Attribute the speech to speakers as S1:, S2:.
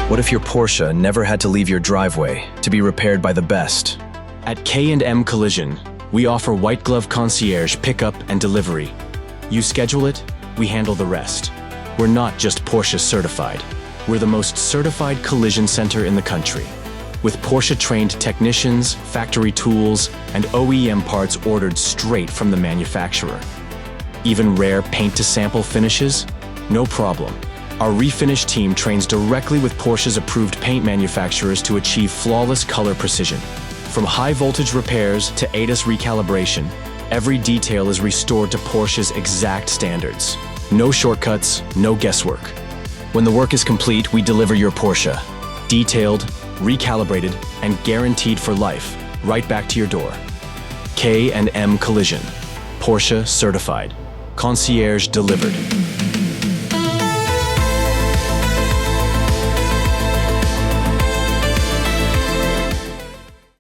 S1: What if your Porsche never had to leave your driveway to be repaired by the best?
S2: At K&M Collision, we offer white glove concierge pickup and delivery. You schedule it, we handle the rest. We're not just Porsche certified. We're the most certified collision center in the country, with Porsche-trained technicians, factory tools, and OEM parts ordered straight from the manufacturer. Even rare paint-to-sample finishes? No problem. Our refinish team trains directly with Porsche's approved paint manufacturers to achieve flawless color precision. From high-voltage repairs to ADAS recalibration, every detail is restored to Porsche's exact standards. No shortcuts, no guesswork. When the work is complete, we deliver your Porsche, detailed, recalibrated, and guaranteed for life, right back to your door. K&M Collision, Porsche certified, concierge delivered.